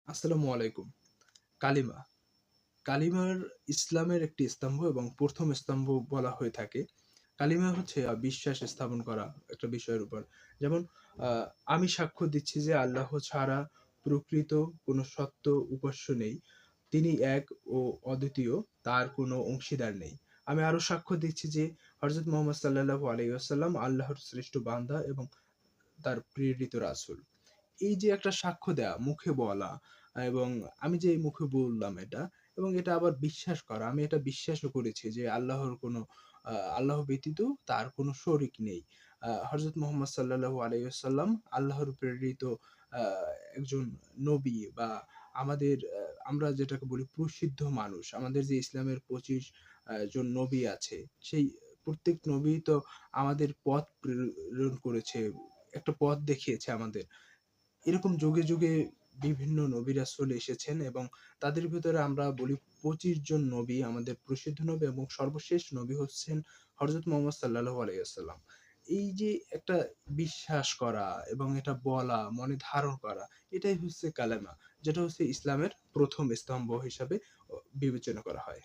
আসসালামু আলাইকুম। কালিমা। কালিমার ইসলামের একটি স্তম্ভ এবং ১ম স্তম্ভ বলা হয়ে থাকে। কালিমা হচ্ছে বিশ্বাস স্থাপন করা একটা বিষয়ের উপর। যেমন আ আমি সাক্ষ্য দিচ্ছি যে আল্লাহ ছাড়া প্রকৃত কোন সত্য উপাস্য নেই। তিনি এক ও অদ্বিতীয়, তার কোনো অংশীদার নেই। আমি আরো সাক্ষ্য দিচ্ছি যে হযরত মুহাম্মদ সাল্লাল্লাহু আলাইহি ওয়াসাল্লাম আল্লাহর শ্রেষ্ঠ বান্দা এবং তার প্রেরিত রাসূল। এই যে একটা সাক্ষ্য দেয়া, মুখে বলা এবং আমি যে মুখে বললাম এটা এবং এটা আবার বিশ্বাস করা। আমি এটা বিশ্বাসও করেছি যে আল্লাহর কোনো আল্লাহ ব্যতীত তার কোনো শরিক নেই। হযরত মুহাম্মদ সাল্লাল্লাহু আলাইহি ওয়াসাল্লাম আল্লাহর প্রেরিত আ একজন নবী বা আমাদের আমরা যেটাকে বলি প্রসিদ্ধ মানুষ। আমাদের যে ইসলামের ২৫ জন নবী আছে, সেই প্রত্যেক নবী তো আমাদের পথ প্রেরণ করেছে। একটা পথ দেখিয়েছে আমাদের। এরকম যুগে, যুগে বিভিন্ন নবী রাসূল এসেছেন এবং তাদের ভেতরে আমরা বলি ২৫ জন নবী আমাদের প্রসিদ্ধ নবী এবং সর্বশেষ নবী হচ্ছেন হযরত মুহাম্মদ সাল্লাল্লাহু আলাইহি ওয়াসাল্লাম। এই যে একটা বিশ্বাস করা এবং এটা বলা, মনে ধারণ করা, এটাই হচ্ছে কালেমা। যেটা হচ্ছে ইসলামের ১ম স্তম্ভ হিসাবে বিবেচনা করা হয়।